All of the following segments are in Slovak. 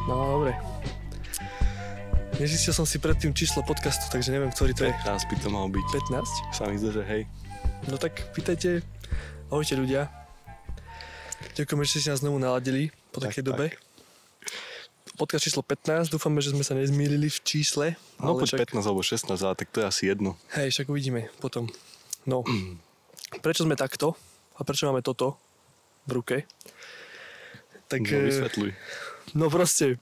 No, dobre. Nezistil som si predtým číslo podcastu, takže neviem, ktorý to je. 15 by to malo byť. 15? Sa mi zdá, že hej. No tak, vítajte. Ahojte ľudia. Ďakujem, že ste si nás znovu naladili po takej dobe. Podcast číslo 15, dúfame, že sme sa nezmýlili v čísle. No poď 15 alebo 16, ale tak to je asi jedno. Hej, však uvidíme potom. No, prečo sme takto a prečo máme toto v ruke? Tak, no vysvetľuj. No proste,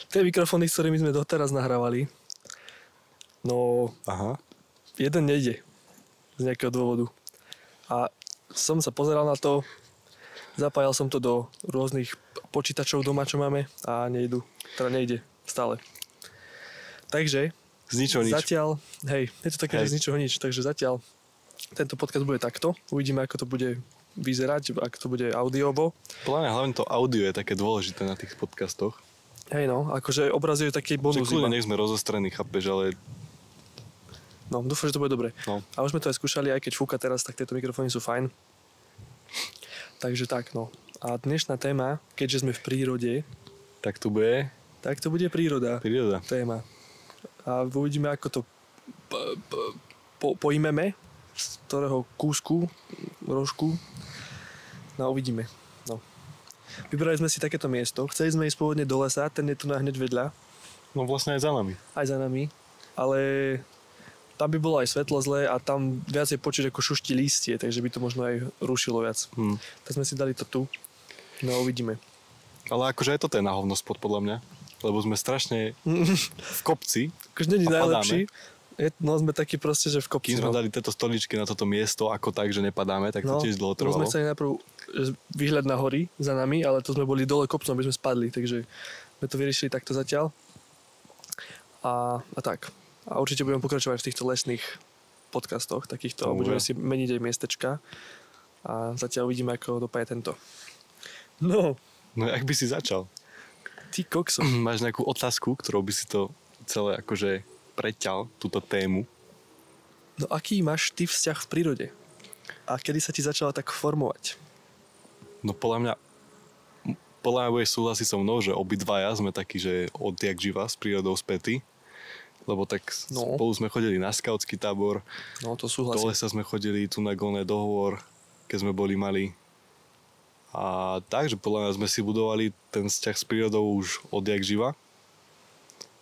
tie mikrofóny, s ktorými sme doteraz nahrávali, no Aha. jeden nejde z nejakého dôvodu. A som sa pozeral na to, zapájal som to do rôznych počítačov doma, čo máme a nejde stále. Takže Z ničoho nič. zatiaľ, hej, je to také, že z ničoho nič, takže zatiaľ tento podcast bude takto. Uvidíme, ako to bude vyzerať, ako to bude audiovo. Podľa mňa hlavne to audio je také dôležité na tých podcastoch. Hej no, akože obraz je taký bonus. Že kľudne nech sme rozostrení, chápeš, ale... No, dúfam, že to bude dobre. No. A už sme to aj skúšali, aj keď fúka teraz, tak tieto mikrofóny sú fajn. Takže tak, no. A dnešná téma, keďže sme v prírode, Tak tu bude tak to bude príroda. príroda. Téma. A uvidíme, ako to pojmeme, z ktorého kúsku, rožku. No, uvidíme. No. Vybrali sme si takéto miesto. Chceli sme ísť pôvodne do lesa, ten je tu hneď vedľa, No vlastne aj za nami. aj za nami, ale tam by bolo aj svetlo zlé a tam viac je počuť ako šušti lístie, takže by to možno aj rušilo viac. Tak sme si dali to tu. No, uvidíme. Ale akože aj toto je na hovno spod, podľa mňa. Lebo sme strašne v kopci. Akože není A najlepší. No sme takí proste, že v kopci. Kým sme dali tieto stoličky na toto miesto ako tak, že nepadáme, tak to tiež dlho No sme trvalo. chceli najprv výhľad na hory za nami, ale to sme boli dole kopcom, aby sme spadli, takže sme to vyriešili takto zatiaľ. A tak. A určite budeme pokračovať v týchto lesných podcastoch, takýchto, a budeme si meniť aj miestečka. A zatiaľ uvidíme, ako dopadne tento. No. No jak by si začal? Ty kokso. Máš nejakú otázku, ktorou by si to celé akože preťal, túto tému? No aký máš ty vzťah v prírode? A kedy sa ti začala tak formovať? No podľa mňa budeš súhlasiť so mnou, že obidvaja sme takí, že odjak živa s prírodou spätí. Lebo tak spolu sme chodili na skautský tábor, No to do súhlasím. lesa sme chodili tu na Golné dohovor, keď sme boli malí. A takže podľa mňa sme si budovali ten vzťah s prírodou už odjak živa.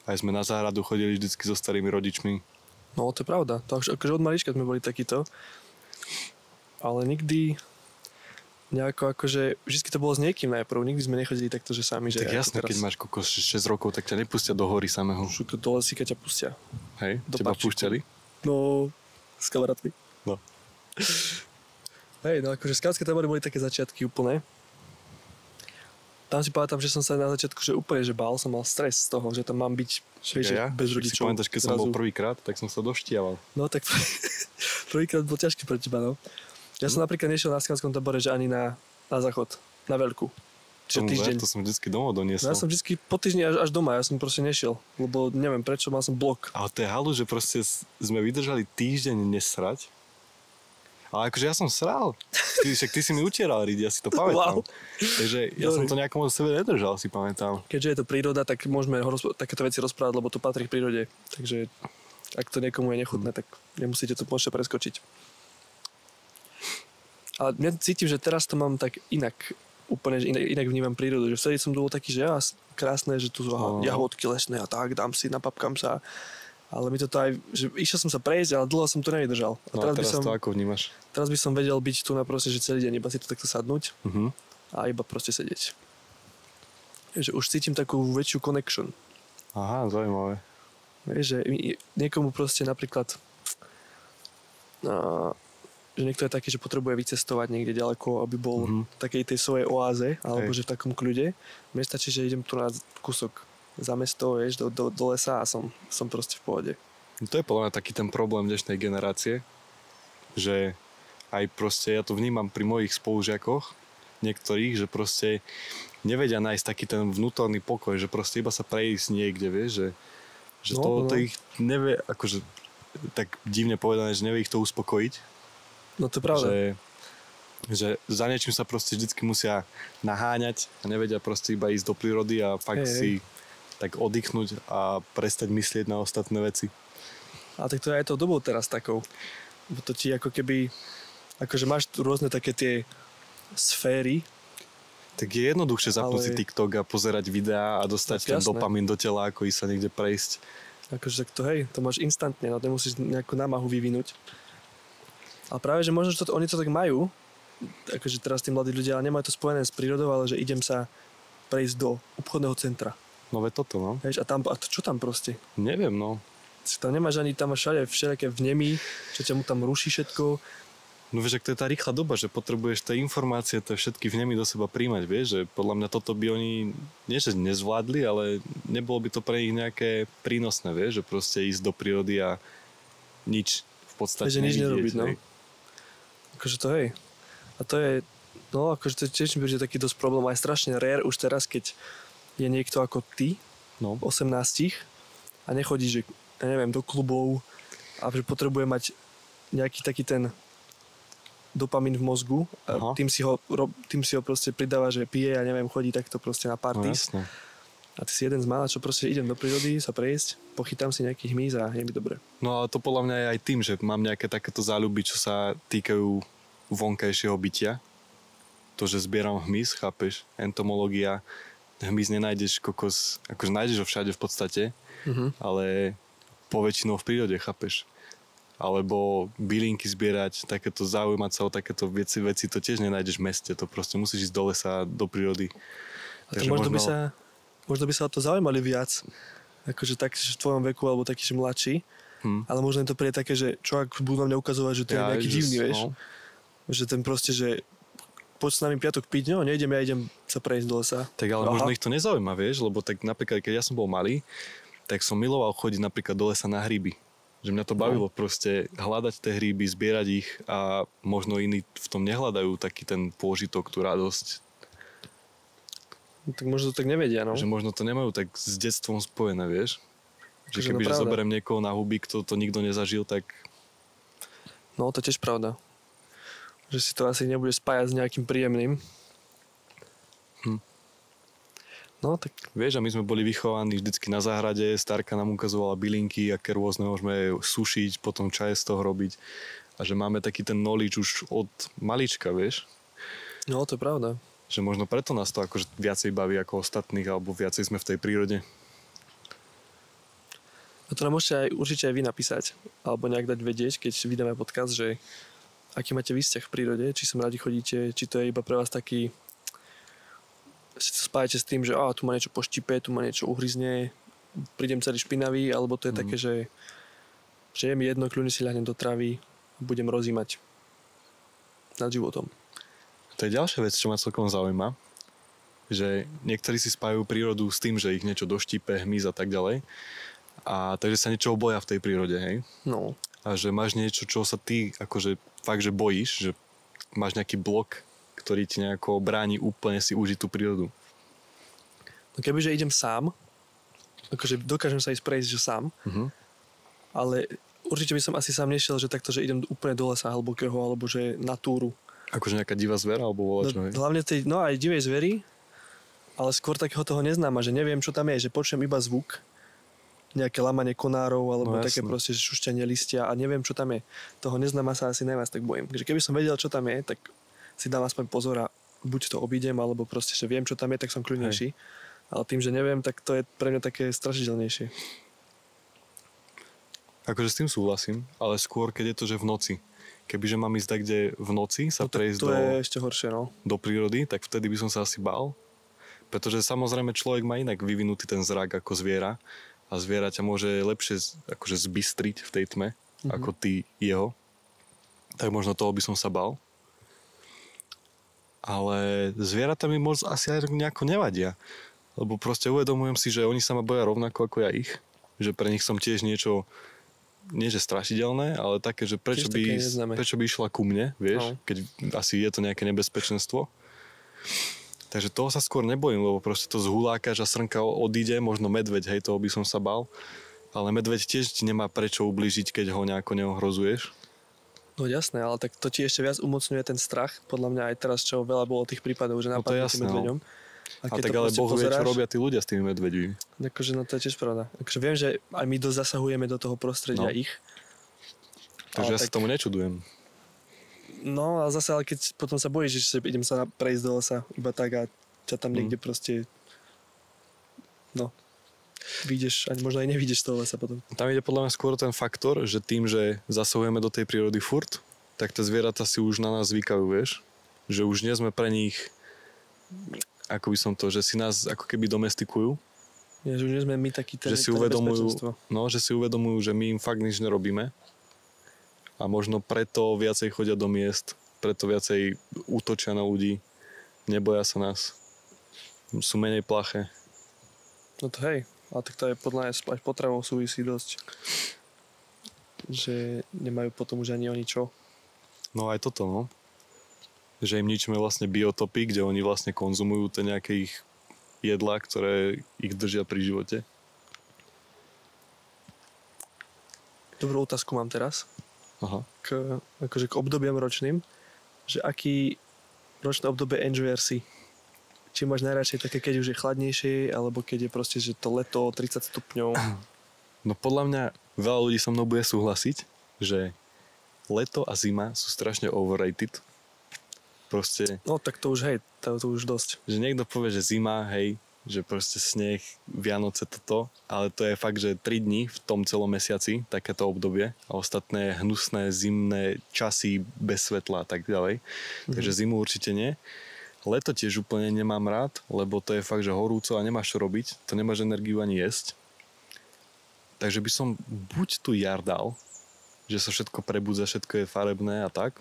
Aj sme na záhradu chodili vždycky so starými rodičmi. No to je pravda. To akože od malička sme boli takíto. Ale nikdy nejako akože, vždycky to bolo s niekým najprv. Nikdy sme nechodili takto, že sami. Že Tak jasné, keď máš kokos 6 rokov, tak ťa nepustia do hory samého. Šuto do lesíka ťa pustia. Hej, do teba parčíku. púšťali? No, s kamarátmi. No. Hej, no akože skautské tábory boli také začiatky úplne. Tam si pamätám, že som sa na začiatku že úplne že bál, som mal stres z toho, že tam mám byť bez Však rodičov. si pamätáš, keď som bol prvýkrát, tak som sa doštiaval. No tak prvýkrát bol ťažký pre teba, no. Ja som napríklad nešiel na skautskom tábore, že ani na záchod, na veľkú. Čiže týždeň. To som vždycky domov doniesol. No ja som vždycky po týždni až doma, ja som proste nešiel, lebo neviem prečo, mal som blok. Ale to je halu, že proste sme vydržali týždeň nesrať. Ale akože ja som sral. Však ty si mi utieral riť, ja si to pamätám. Wow. Takže ja som to nejako moc sebe nedržal, si pamätám. Keďže je to príroda, tak môžeme takéto veci rozprávať, lebo to patrí k prírode. Takže ak to niekomu je nechutné, tak nemusíte to môžete preskočiť. Ale ja cítim, že teraz to mám tak inak. Úplne že inak vnímam prírodu. Že vtedy som bol taký, že krásne, že tu sú jahodky lesné a tak, dám si, napapkám sa. Ale mi to aj, že išiel som sa prejsť, ale dlho som to nevydržal. No a teraz to ako vnímaš? Teraz by som vedel byť tu na proste, že celý deň iba si tu takto sadnúť a iba proste sedieť. Že už cítim takú väčšiu connection. Aha, zaujímavé. Vieš, že niekomu proste napríklad že niekto je taký, že potrebuje vycestovať niekde ďaleko, aby bol v takej tej svojej oáze, alebo že v takom kľude. Mne stačí, že idem tu na kúsok za mesto, vieš, do lesa a som proste v pohode. No to je podľa mňa taký ten problém dnešnej generácie, že aj proste, ja to vnímam pri mojich spolužiakoch, niektorých, že proste nevedia nájsť taký ten vnútorný pokoj, že proste iba sa prejsť niekde, vieš, že to ich nevie, akože tak divne povedané, že nevie ich to uspokojiť. No to je pravda. Že za niečím sa proste vždycky musia naháňať a nevedia proste iba ísť do prírody a fakt si tak oddychnúť a prestať myslieť na ostatné veci. A tak to je aj tou dobou teraz takou. Bo to ti ako keby, akože máš tu rôzne také tie sféry. Tak je jednoduchšie zapnúť si Ale- TikTok a pozerať videá a dostať Tak ten jasné. dopamín do tela, ako ísť sa niekde prejsť. Akože tak to hej, to máš instantne, no to musíš nejakú námahu vyvinúť. A práve, že možno, že oni to tak majú, akože teraz tí mladí ľudia, ale nemajú to spojené s prírodou, ale že idem sa prejsť do obchodného centra. No veď toto, no. Vieš, a čo tam proste? Neviem, no. Tam nemáš ani, tam máš všade všelijaké vnemy, čo ťa mu tam ruší všetko. No vieš, ak to je tá rýchla doba, že potrebuješ tie informácie, tie všetky vnemy do seba príjmať, vieš, že podľa mňa toto by oni, nie že nezvládli, ale nebolo by to pre nich nejaké prínosné, vieš, že proste ísť do prírody a nič v podstate Že nič nevidieť, nerobiť, no. hej. Akože to hej. A to je, no akože to tiež mi príde taký dosť problém, aj strašne rare už teraz, keď je niekto ako ty, No. 18 a nechodí, že ja neviem, do klubov a že potrebuje mať nejaký taký ten dopamín v mozgu a Aha. tým si ho proste pridáva, že pije a neviem, chodí takto proste na No parties. jasné. A ty si jeden z mála, čo proste idem do prírody sa prejsť, pochytám si nejaký hmyz a je mi dobre. No ale to podľa mňa je aj tým, že mám nejaké takéto záľuby, čo sa týkajú vonkajšieho bytia. To, že zbieram hmyz, chápeš? Entomológia, hmyz nenájdeš kokos, akože nájdeš ho všade v podstate, ale poväčšinou v prírode, chápeš? Alebo bylinky zbierať, takéto zaujímať sa o takéto veci to tiež nenájdeš v meste, to proste musíš ísť do lesa, do prírody. A to možno by sa o to zaujímali viac, akože tak, že v tvojom veku, alebo taký, že mladší, ale možno im to príde také, že čo ak budú na mňa ukazovať, že to je nejaký divný, vieš? No, Že ten proste, že poď s nami piatok piť, no nejdem, ja idem sa prejsť do lesa. tak ale Aha. možno ich to nezaujíma, vieš, lebo tak napríklad, keď ja som bol malý, tak som miloval chodiť napríklad do lesa na hríby. Že mňa to bavilo proste hľadať tie hríby, zbierať ich a možno iní v tom nehľadajú taký ten pôžitok, tú radosť. No, tak možno to tak nevedia, no. Že možno to nemajú tak s detstvom spojené, vieš. Že Že no keby že pravda. zoberiem niekoho na huby, kto to nikto nezažil, tak No, to je tiež pravda. Že si to asi nebude spájať s nejakým príjemným. No, tak vieš, a my sme boli vychovaní vždycky na záhrade, starka nám ukazovala bylinky, aké rôzne môžeme sušiť, potom čaje z toho robiť. A že máme taký ten knowledge už od malička, vieš. no, to je pravda. Že možno preto nás to akože viacej baví ako ostatných, alebo viacej sme v tej prírode. A to nám môžete aj, určite aj vy napísať, alebo nejak dať vedieť, keď vydáme podcast, že aký máte výsťah v prírode, či sem radi chodíte, či to je iba pre vás taký, si to spájate s tým, že tu ma niečo poštípe, tu ma niečo uhryzne, prídem celý špinavý, alebo to je také, že je mi jedno, kľudne si ľahnem do trávy a budem rozímať nad životom. To je ďalšia vec, čo ma celkom zaujíma, že niektorí si spájajú prírodu s tým, že ich niečo doštípe, hmyz a tak ďalej. A takže sa niečoho boja v tej prírode, hej? No, A že máš niečo, čo sa ty akože fakt, že bojíš, že máš nejaký blok, ktorý ti nejako bráni úplne si užiť tú prírodu. no kebyže idem sám, akože dokážem sa ísť prejsť, že sám, ale určite by som asi sám nešiel, že takto, že idem úplne do lesa hlbokého, alebo že na túru. Akože nejaká divá zver, alebo volačo, hej? Hlavne aj divej zveri, ale skôr takého toho neznáma, že neviem, čo tam je, že počujem iba zvuk, nejaké lamanie konárov, alebo No, také jasné. proste, že šušťanie listia a neviem, čo tam je. Toho neznáma sa asi najviac tak bojím. Takže keby som vedel, čo tam je, tak si dám aspoň pozor a buď to obídem, alebo proste, že viem, čo tam je, tak som kľudnejší. Ale tým, že neviem, tak to je pre mňa také strašidelnejšie. Akože s tým súhlasím, ale skôr, keď je to, že v noci. Kebyže mám ísť tak, kde v noci sa tak prejsť to je ešte horšie, no. do prírody, tak vtedy by som sa asi bál. Pretože samozrejme človek má inak vyvinutý ten zrak ako zviera a zviera ťa môže lepšie akože zbystriť v tej tme, ako ty jeho. Tak možno toho by som sa bál. Ale zvieratá mi moc asi aj nejako nevadia. Lebo proste uvedomujem si, že oni sa ma boja rovnako ako ja ich. Že pre nich som tiež niečo, nie že strašidelné, ale také, že prečo Tiež také neznáme. by išla ku mne, vieš, No. keď asi je to nejaké nebezpečenstvo. Takže toho sa skôr nebojím, lebo proste to zhulákaš a srnka odíde, možno medveď, hej, toho by som sa bál. Ale medveď tiež ti nemá prečo ublížiť, keď ho nejako neohrozuješ. No jasné, ale tak to ti ešte viac umocňuje ten strach, podľa mňa aj teraz, čo veľa bolo tých prípadov, že No to je napadnú jasné, medveďom. A keď tak to ale proste Boh vie, čo pozeráš, robia tí ľudia s tými medveďmi. akože no to je tiež pravda. Akože viem, že aj my zasahujeme do toho prostredia No. ich. Takže Ale ja sa tomu nečudujem. No a zase, ale keď potom sa bojíš, že idem sa prejsť do lesa iba tak a ťa tam niekde proste no vyjdeš, ani možno aj nevyjdeš z toho lesa potom. Tam ide podľa mňa skôr ten faktor, že tým, že zasahujeme do tej prírody furt, tak tie zvieratá si už na nás zvykajú, vieš? Že už nie sme pre nich, ako by som to, že si nás ako keby domestikujú. Ja, že už nie sme my takí ten, Že si uvedomujú, že si uvedomujú, že my im fakt nič nerobíme. A možno preto viacej chodia do miest, preto viacej útočia na ľudí, neboja sa nás. Sú menej plaché. No to hej, ale tak to je podľa mňa aj potravou súvisí dosť. Že nemajú potom už ani oni čo. No aj toto, no. Že im ničíme vlastne biotopy, kde oni vlastne konzumujú tie nejaké ich jedlá, ktoré ich držia pri živote. Dobrú otázku mám teraz. Aha. Akože k obdobiam ročným. Že aký ročné obdobie enjoyer si? Či máš najradšej také, keď už je chladnejšie, alebo keď je proste, že to leto 30 stupňov? No podľa mňa veľa ľudí so mnou bude súhlasiť, že leto a zima sú strašne overrated. Proste, No tak to už hej, to už dosť. že niekto povie, že zima, hej, že proste sneh, Vianoce toto, ale to je fakt, že 3 dní v tom celom mesiaci, takéto obdobie a ostatné hnusné zimné časy bez svetla a tak ďalej. Takže zimu určite nie. Leto tiež úplne nemám rád, lebo to je fakt, že horúco a nemáš čo robiť, to nemáš energiu ani jesť. Takže by som buď tu jar dal, že sa všetko prebudza, všetko je farebné a tak,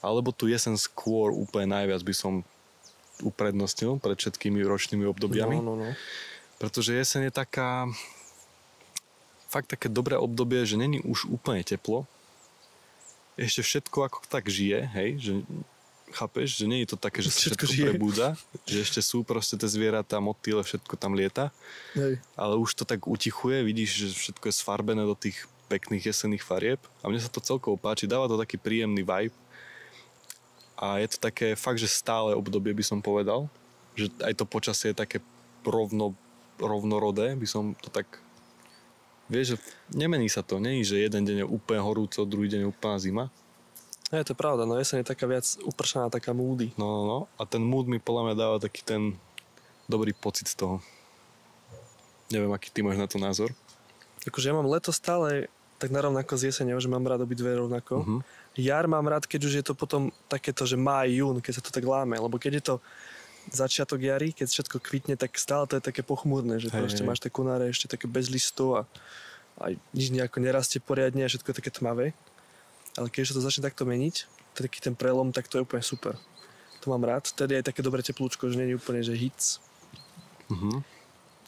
alebo tu jesen skôr úplne najviac by som uprednostnil pred všetkými ročnými obdobiami. No. Pretože jeseň je taká fakt také dobré obdobie, že není už úplne teplo. Ešte všetko ako tak žije, hej, že chápeš, že nie je to také, že sa všetko prebúdza, že ešte sú proste tie zvieratá, motýle, všetko tam lieta. Hej. Ale už to tak utichuje, vidíš, že všetko je sfarbené do tých pekných jesenných farieb a mne sa to celkovo páči, dáva to taký príjemný vibe. A je to také fakt, že stále obdobie by som povedal, že aj to počasie je také rovnorodé, by som to tak... Vieš, že nemení sa to, nie je, že jeden deň je úplne horúco, druhý deň je úplná zima. Je to pravda, no jeseň je taká viac upršaná, taká moody. No. A ten mood mi podľa mňa dáva taký ten dobrý pocit z toho. Neviem, aký ty máš na to názor. Akože ja mám leto stále tak narovnako z jeseňou, že mám rád obidve rovnako. Jar mám rád, keď už je to potom takéto, že máj, jún, keď sa to tak láme, lebo keď je to začiatok jary, keď všetko kvitne, tak stále to je také pochmúrne, že proste máš tie kunáre ešte také bez listov a nič nejako nerastie poriadne a všetko je také tmavé. Ale keď sa to začne takto meniť, taký ten prelom, tak to je úplne super. To mám rád. Tedy je také dobré teplúčko, že nie je úplne, že hits.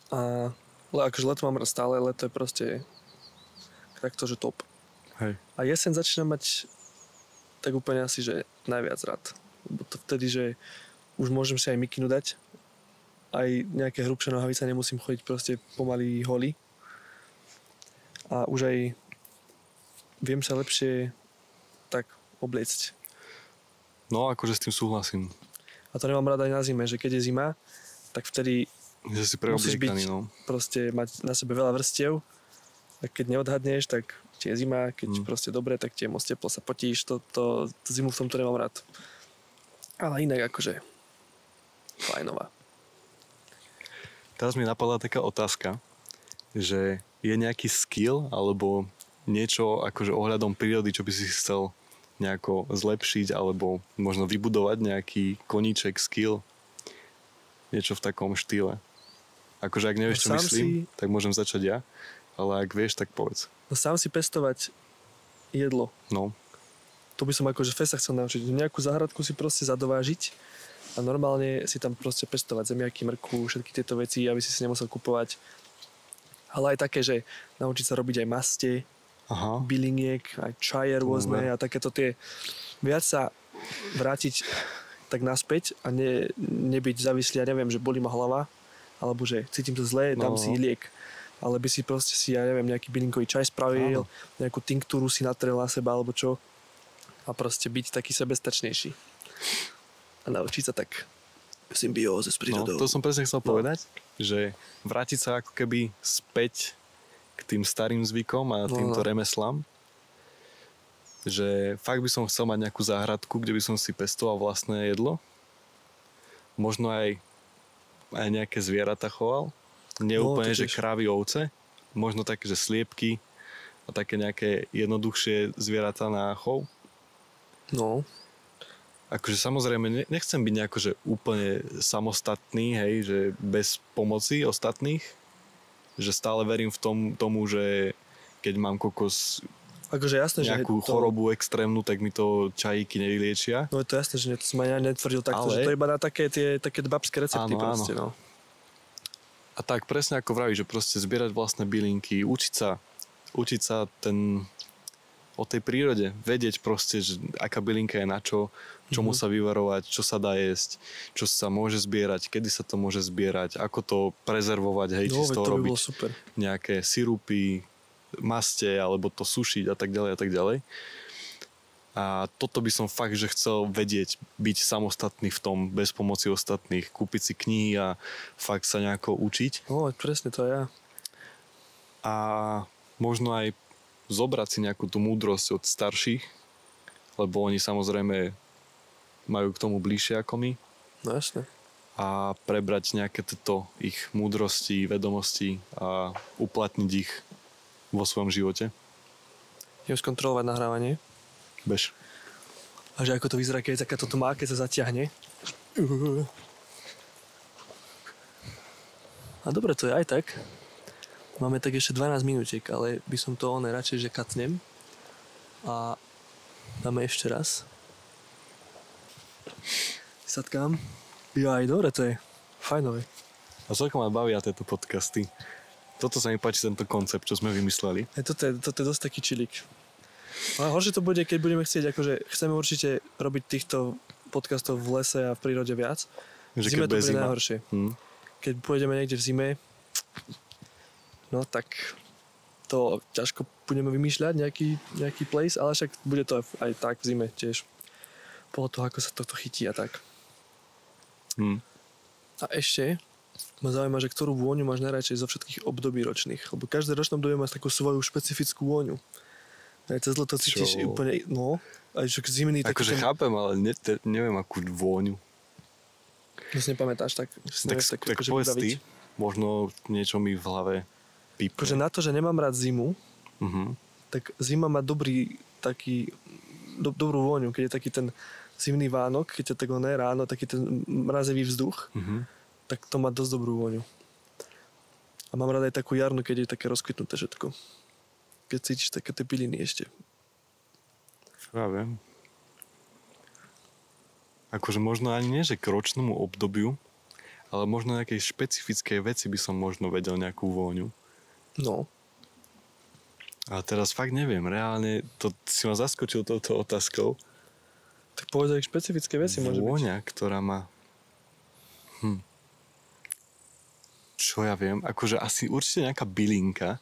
A akože leto mám rád stále, leto je proste takto, že top. Hej. A jeseň začína mať tak úplne asi, že najviac rád. Lebo to vtedy, že už môžem si aj mikinu dať. Aj nejaké hrubšie nohavice, nemusím chodiť proste pomaly holý. A už aj viem sa lepšie tak obliecť. No, akože s tým súhlasím. A to nemám rád aj na zime, že keď je zima, tak vtedy Že si musíš preobliekaný, byť, no. proste mať na sebe veľa vrstiev. A keď neodhadneš, tak ti je zima, keď proste dobre, tak ti je moc teplo, sa potíš, to zimu v tomto nemám rád. Ale inak akože fajnová. Teraz mi napadla taká otázka, že je nejaký skill alebo niečo akože ohľadom prírody, čo by si chcel nejako zlepšiť alebo možno vybudovať nejaký koníček, skill, niečo v takom štýle. Akože ak nevieš, čo myslím, tak môžem začať ja, ale ak vieš, tak povedz. No sám si pestovať jedlo. No. To by som akože fest sa chcel naučiť. Nejakú záhradku si proste zadovážiť a normálne si tam proste pestovať zemiaky, mrkvu, všetky tieto veci, aby si nemusel kupovať. Ale aj také, že naučiť sa robiť aj maste, byliniek, aj čaje rôzne a takéto tie. Viac sa vrátiť tak naspäť a nebyť závislý, ja neviem, že bolí ma hlava, alebo že cítim to zle, dám si liek. Ale by si proste si, ja neviem, nejaký bylinkový čaj spravil, nejakú tinktúru si natrel na seba, alebo čo. A proste byť taký sebestačnejší. A naučiť sa tak symbióze s No, prírodou. to som presne chcel povedať, že vrátiť sa ako keby späť k tým starým zvykom a týmto remeslám. Že fakt by som chcel mať nejakú záhradku, kde by som si pestoval vlastné jedlo. Možno aj nejaké zvieratá choval. Nie úplne, že krávy, ovce. Možno také, že sliepky a také nejaké jednoduchšie zvieratá na chov. No. Akože samozrejme nechcem byť nejako, že úplne samostatný, hej, že bez pomoci ostatných. Že stále verím v tomu, že keď mám kokos akože jasné, nejakú chorobu extrémnu, tak mi to čajíky nevyliečia. No je to jasné, že to som aj netvrdil takto, že to je iba na také babské recepty proste, no. A tak presne ako vraví, že proste zbierať vlastné bylinky, učiť sa o tej prírode, vedieť proste, že aká bylinka je na čo, čomu sa vyvarovať, čo sa dá jesť, čo sa môže zbierať, kedy sa to môže zbierať, ako to prezervovať, hej, či z toho robiť nejaké sirupy, maste, alebo to sušiť a tak ďalej a tak ďalej. A toto by som fakt, že chcel vedieť, byť samostatný v tom, bez pomoci ostatných, kúpiť si knihy a fakt sa nejako učiť. No, presne to ja. A možno aj zobrať si nejakú tú múdrosť od starších, lebo oni samozrejme majú k tomu bližšie ako my. No jasne. A prebrať nejaké tieto ich múdrosti, vedomosti a uplatniť ich vo svojom živote. Idem skontrolovať nahrávanie. Bež. A že ako to vyzerá, keď takáto tmá, keď sa zatiahne. A dobre, to je aj tak. Máme tak ešte 12 minútiek, ale by som to radšej, že katnem. A dáme ešte raz. Sadkám. Aj dobre, to je fajnové. A celkom ma bavia tieto podcasty. Toto sa mi páči, tento koncept, čo sme vymysleli. Toto je dosť taký čilík. Ale horšie to bude, keď budeme chcieť, akože chceme určite robiť týchto podcastov v lese a v prírode viac. V zime to bude najhoršie. Keď pôjdeme niekde v zime, no tak to ťažko budeme vymýšľať nejaký place, ale však bude to aj tak v zime tiež. Podľa toho, ako sa toto chytí a tak. A ešte ma zaujíma, že ktorú vôňu máš najradšej zo všetkých období ročných. Lebo každé ročné obdobie má takú svoju špecifickú vôňu. Aj cez leto cítiš úplne, no, aj že zimný taký... Akože chápem, ale neviem akú vôňu. No si nepamätáš, tak povedz ty, možno niečo mi v hlave pípne. Akože na to, že nemám rád zimu, tak zima má dobrú vôňu, keď je taký ten zimný Vánok, keď je tak ráno, taký ten mrazivý vzduch, tak to má dosť dobrú vôňu. A mám rád aj takú jarnú, keď je také rozkvitnuté všetko. Keď cítiš také tie byliny ešte. Ja viem. Akože možno ani nie, že k ročnému obdobiu, ale možno nejakej špecifickej veci by som možno vedel nejakú vôňu. No. A teraz fakt neviem, reálne, to si ma zaskočil touto otázkou. Tak povedz, aj špecifické veci môže byť. Vôňa, ktorá má... Čo ja viem, akože asi určite nejaká bylinka,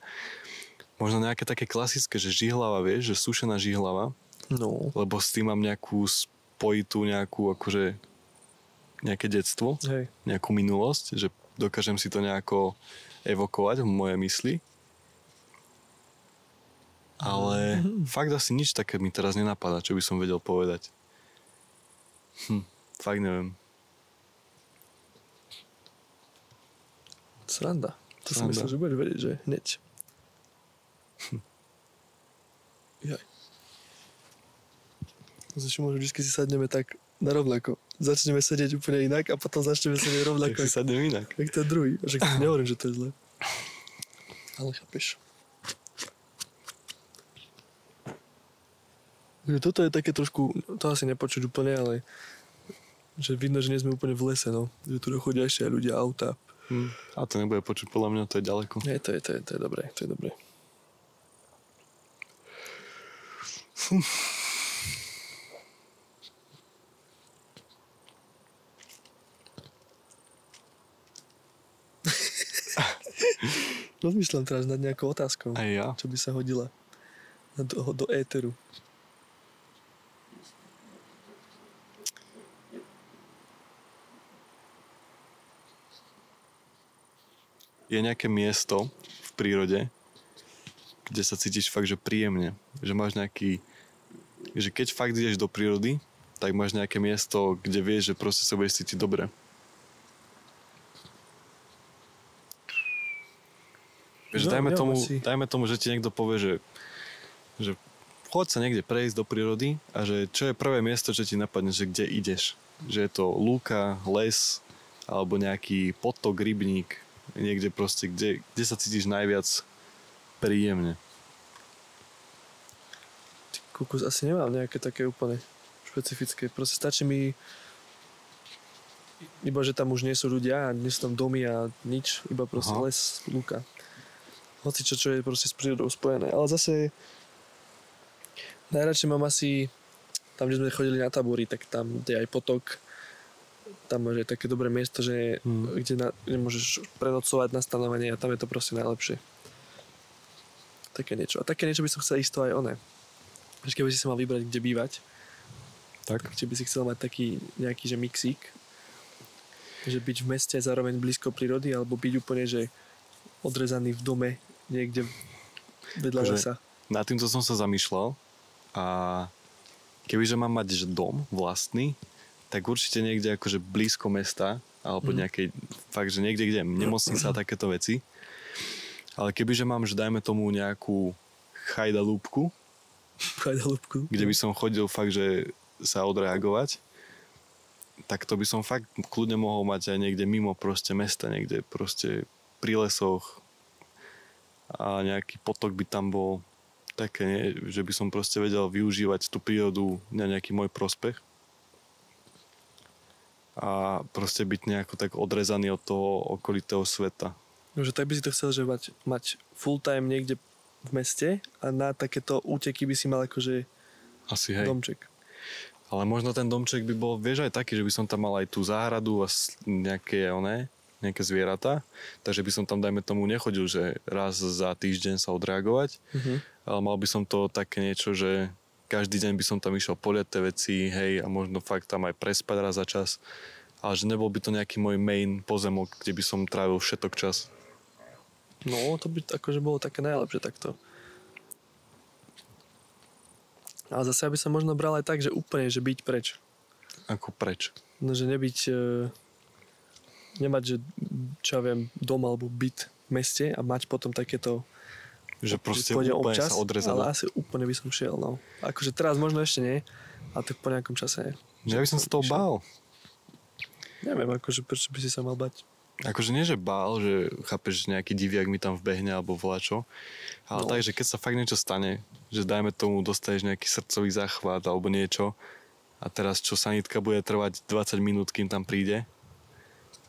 možno nejaké také klasické, že žihlava, vieš, že sušená žihlava. No. Lebo s tým mám nejakú spojitú nejakú, akože nejaké detstvo, nejakú minulosť, že dokážem si to nejako evokovať v mojej mysli. Ale fakt asi nič také mi teraz nenapadá, čo by som vedel povedať. Fakt neviem. Sranda. To si myslím, že budeš vedieť, že hneď. Jaj. Začne možno vždy si sadneme tak narovnako. Začneme sedieť úplne inak a potom začneme sedieť rovnako. Tak si sadnem inak. Tak ten druhý. A že nehovorím, že to je zle. Ale chápeš. Toto je také trošku, to asi nepočuť úplne, ale že vidno, že nie sme úplne v lese, no. Že tu chodia ešte aj ľudia, auta. A to nebude počuť, podľa mňa to je ďaleko. Nie, to je dobré, to je dobré. Rozmýšľam teraz nad nejakou otázkou. Aj ja. Čo by sa hodila do éteru. je nejaké miesto v prírode, kde sa cítiš fakt, že príjemne. Že máš nejaký... Že keď fakt ideš do prírody, tak máš nejaké miesto, kde vieš, že proste sa budeš cítiť dobre. Vieš, dajme tomu, že ti niekto povie, že choď sa niekde prejsť do prírody a že čo je prvé miesto, čo ti napadne, že kde ideš. Že je to lúka, les alebo nejaký potok, rybník, niekde proste, kde sa cítiš najviac príjemne. Ty kokos, asi nemám nejaké také úplne špecifické. Proste stačí mi iba, že tam už nie sú ľudia a nie sú tam domy a nič, iba proste les, lúka. Hoci čo je proste s prírodou spojené. Ale zase najradšej mám asi tam, kde sme chodili na tábory, tak tam, kde je aj potok, tam je také dobré miesto, že kde môžeš prenocovať na stanovanie a tam je to proste najlepšie. Také niečo. A také niečo by som chcel isto aj one. Keby si sa mal vybrať, kde bývať, tak či by si chcel mať taký nejaký, že mixík, že byť v meste zároveň blízko prírody, alebo byť úplne, že odrezaný v dome niekde vedľa lesa. Nad týmto som sa zamýšľal a kebyže mám mať že dom vlastný, tak určite niekde akože blízko mesta alebo nejakej, fakt, že niekde, kde nemocnica a takéto veci. Ale kebyže mám, že dajme tomu nejakú chajdalúbku, kde by som chodil fakt, že sa odreagovať, tak to by som fakt kľudne mohol mať aj niekde mimo proste mesta, niekde proste pri lesoch a nejaký potok by tam bol také, nie, že by som proste vedel využívať tú prírodu na nejaký môj prospech a proste byť nejako tak odrezaný od toho okolitého sveta. No, že tak by si to chcel, že mať full time niekde v meste a na takéto úteky by si mal akože asi, hej. Domček. Ale možno ten domček by bol, vieš, aj taký, že by som tam mal aj tú záhradu a nejaké zvieratá, takže by som tam, dajme tomu, nechodil, že raz za týždeň sa odreagovať, ale mal by som to také niečo, že každý deň by som tam išiel poliať tie veci, hej, a možno fakt tam aj prespať raz za čas, ale že nebol by to nejaký môj main pozemok, kde by som trávil všetok čas. No, to by akože bolo také najlepšie takto. Ale zase by som možno bral aj tak, že úplne, že byť preč. Ako preč? No, že nebyť... nemať, že čo ja viem, dom alebo byt v meste a mať potom takéto, že proste úplne občas, sa odrezať. Ale asi úplne by som šiel, no. Akože teraz možno ešte nie, ale tak po nejakom čase. Ja by som sa toho bál. Neviem, akože prečo by si sa mal bať. Akože nie, že bál, že chápeš, že nejaký diviak mi tam vbehne alebo volačo, ale tak, že keď sa fakt niečo stane, že dajme tomu, dostaneš nejaký srdcový záchvat alebo niečo a teraz čo sanitka bude trvať 20 minút, kým tam príde,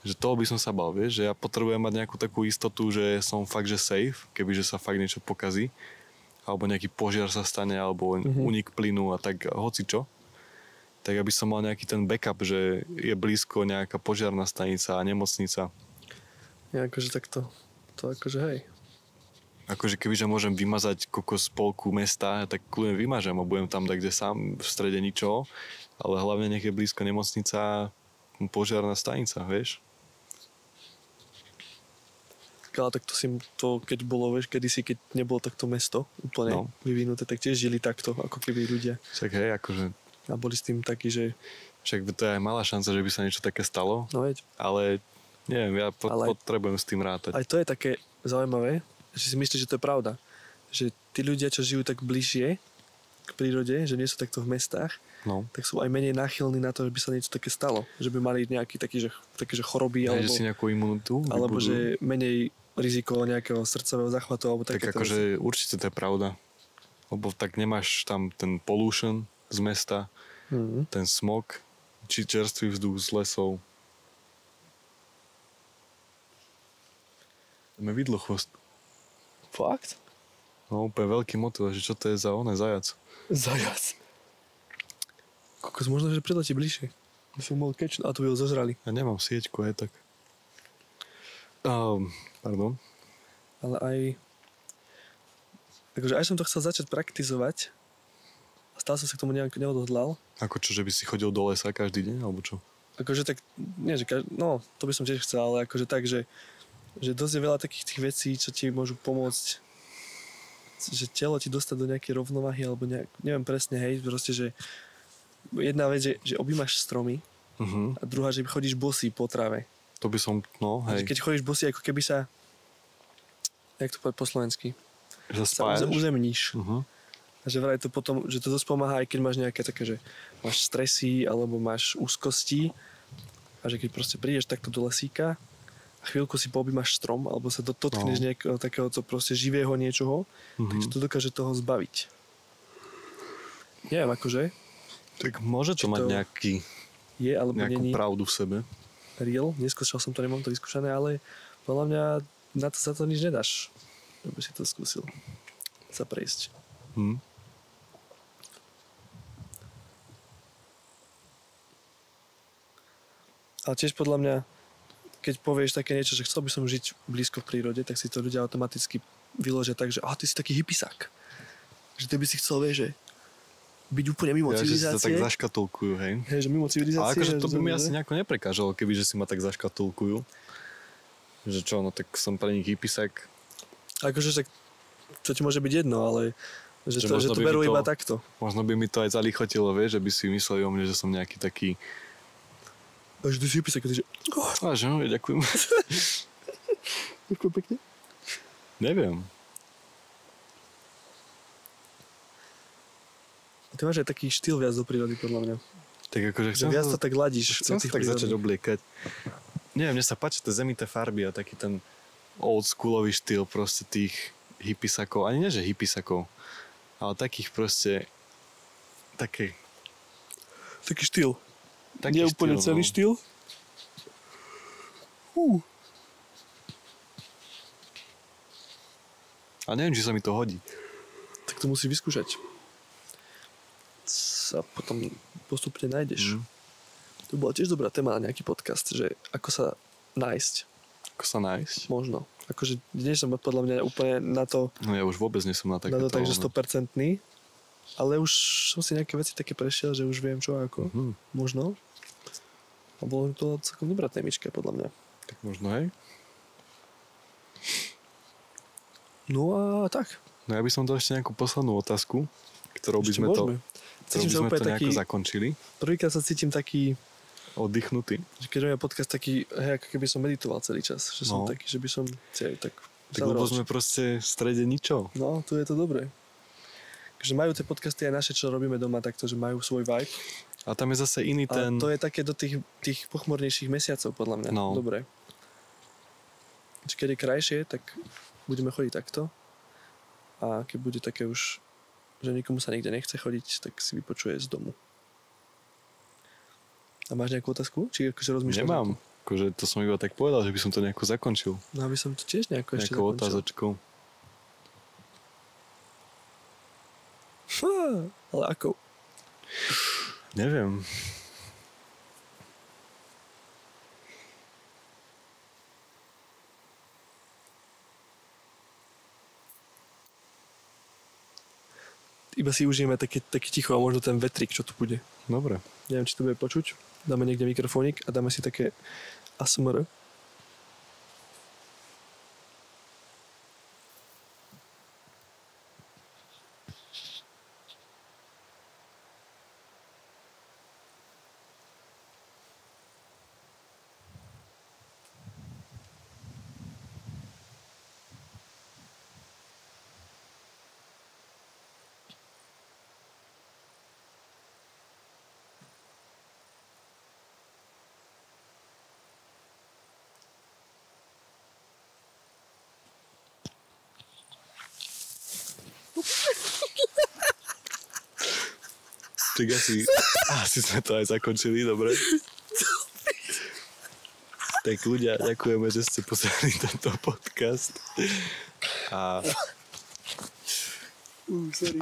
že toho by som sa bal, vieš, že ja potrebujem mať nejakú takú istotu, že som fakt, že safe, kebyže sa fakt niečo pokazí, alebo nejaký požiar sa stane, alebo únik plynu a tak hocičo, tak aby som mal nejaký ten backup, že je blízko nejaká požiarna stanica a nemocnica. Ja akože takto, to akože hej. Akože kebyže môžem vymazať kokos polku mesta, tak kľudne vymažem a budem tam tak, kde sám v strede ničoho, ale hlavne nech je blízko nemocnica, požiarna stanica, vieš. Ale tak to keď bolo, vieš, kedysi, keď nebolo takto mesto úplne vyvinuté, tak tiež žili takto, ako keby ľudia. Však hej, akože... A boli s tým takí, že... Však to je aj malá šanca, že by sa niečo také stalo. No veď. Ale neviem, ja potrebujem s tým rátať. Aj to je také zaujímavé, že si myslíš, že to je pravda. Že tí ľudia, čo žijú tak bližšie k prírode, že nie sú takto v mestách, tak sú aj menej náchylní na to, že by sa niečo také stalo. Že by mali nejaký taký, že choroby, alebo... Že si nejakú imunitu alebo že menej riziko nejakého srdcového záchvatu, alebo také. Tak akože určite to je pravda. Lebo tak nemáš tam ten pollution z mesta, ten smog, či čerstvý vzduch z lesov. Máme vidlochvost. Fakt? No úplne veľký motyl, že čo to je za zajac. Zajac. Kokos, možno, že priletí bližšie. By som mohol kečnúť, a to by ho zožrali. Ja nemám sieťku, aj tak. Pardon. Ale aj... Takže aj som to chcel začať praktizovať. A stále som sa k tomu nejak neodhodlal. Ako čo, že by si chodil do lesa každý deň, alebo čo? Akože tak... Nie, že to by som tiež chcel, ale akože tak, že že dosť je veľa takých tých vecí, čo ti môžu pomôcť, že telo ti dostať do nejakej rovnováhy, alebo neviem presne, hej, proste, že jedna vec, že objímaš stromy a druhá, že chodíš bosý po tráve. To by som, no, hej. Že keď chodíš bosý, ako keby sa, jak to povedať po slovensky, Že sa spájaš? uzemníš. A že vraj to potom, že to dosť pomáha, aj keď máš nejaké také, že máš stresy, alebo máš úzkosti, a že keď proste prídeš takto do lesíka a chvíľku si poobímaš strom, alebo sa dotkneš nejakého takéhoto proste živého niečoho, takže to dokáže toho zbaviť. Neviem, akože. Tak môže to mať je, alebo nejakú není pravdu v sebe. real. Neskúšal som to, nemám to vyskúšané, ale podľa mňa na to sa to nič nedáš, že by si to skúsil sa prejsť. Ale tiež podľa mňa, keď povieš také niečo, že chcel by som žiť blízko v prírode, tak si to ľudia automaticky vyložia tak, že ty si taký hippisák. Že ty by si chcel, vieš, že byť úplne mimo civilizácie. Že si to tak zaškatulkujú, hej? Hej, že mimo civilizácie. Ale akože to by mi asi nejako neprekážalo, keby že si ma tak zaškatulkujú. Že čo, no tak som pre nich hippisák. Akože tak, to ti môže byť jedno, ale že to berú iba takto. Možno by mi to aj zalichotilo, vieš, že by si mysleli o mne, že som nejaký taký... A že ty si hippisák, že... A že no, ďakujem. Ďakujem pekne. Neviem. Ty máš aj taký štýl viac do prírody, podľa mňa. Tak akože chcem viac to tak ladíš. Chcem sa tak začať obliekať. Neviem, mne sa páči tie zemité farby a taký ten old schoolový štýl proste tých hippisakov. Ani nie, že hippisakov, ale takých proste taký štýl. Nie úplne celý štýl. A neviem, či sa mi to hodí. Tak to musíš vyskúšať. Sa potom postupne nájdeš. To bola tiež dobrá téma na nejaký podcast, že ako sa nájsť. Ako sa nájsť? Možno. Akože nie som podľa mňa úplne na to... No ja už vôbec nie som na takéto. Na to takže 100%. Ale už som si nejaké veci také prešiel, že už viem čo a ako. Možno. A bolo to celkom dobrá témička, podľa mňa. Tak možno, hej. No a tak. No ja by som dal ešte nejakú poslednú otázku, ktorou by sme to nejako zakončili. Prvýkrát sa cítim taký... Oddychnutý. Že keď robím podcast taký, ako keby som meditoval celý čas. Že som taký, že by som... Tak lebo sme proste v strede ničo. No, tu je to dobré. Takže majú tie podcasty aj naše, čo robíme doma, takto, že majú svoj vibe. A tam je zase iný ten... A to je také do tých pochmurnejších mesiacov, podľa mňa. No. Dobre. Keď je krajšie, tak budeme chodiť takto. A keď bude také už, že nikomu sa nikde nechce chodiť, tak si vypočuje z domu. A máš nejakú otázku? Či akože rozmýšľaš? Nemám. Akože to som iba tak povedal, že by som to nejako zakončil. No aby som to tiež nejako ešte nejakou zakončil. otázočkou. Ale ako? Neviem. Iba si užijeme také ticho a možno ten vetrik, čo tu bude. Dobre. Neviem, či to bude počuť. Dáme niekde mikrofónik a dáme si také ASMR. Tak asi sme to aj zakončili, dobre? Tak ľudia, ďakujeme, že ste pozerali tento podcast. Sorry.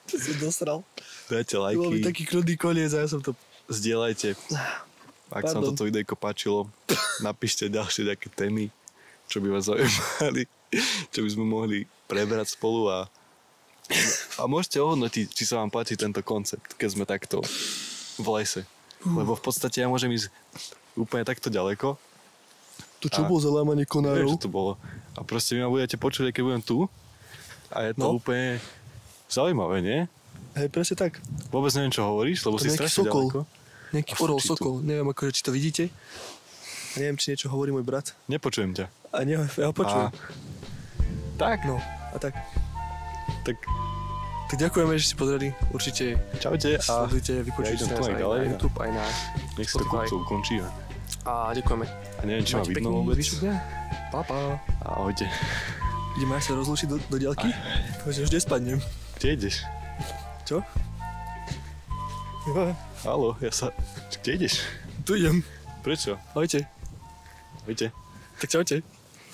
Čo som dosral. Dajte To bol by lajky. taký krudný koniec a ja som to... Zdieľajte. Ak sa Pardon. toto videjko páčilo, napíšte ďalšie nejaké témy, čo by vás zaujímali, čo by sme mohli prebrať spolu a môžete ohodnotiť, či sa vám páči tento koncept, keď sme takto v lese. Lebo v podstate ja môžem ísť úplne takto ďaleko To čo A- bolo za lámanie Neviem, konárov? čo to bolo. A proste vy ma budete počuť, aj keď budem tu. A je to No. úplne zaujímavé, nie? Hej, presne tak. Vôbec neviem, čo hovoríš, lebo To si nejaký strašne sokol. ďaleko. Nejaký A orol, frčí tu. sokol. Neviem, akože, či to vidíte. A neviem, či niečo hovorí môj brat. Nepočujem ťa. A nie, ja ho počujem. Tak, No, a tak. tak Tak ďakujeme, že ste pozreli. Určite čaute a sledujte, vypočujte idem nás tu aj aj ďalej. na YouTube, aj na nech sa to Spotify. kúpcu ukončíme. A ďakujeme. A neviem, či ma Máte vidno pekný vôbec. zvyšok dňa. Pa, pa. Ahojte. Ideme aj sa rozlúčiť do diaľky? Že už nespadnem. Kde ideš? Čo? Jo, Haló, Kde ideš? tu idem. Prečo? Ahojte. Ahojte. Tak čaute.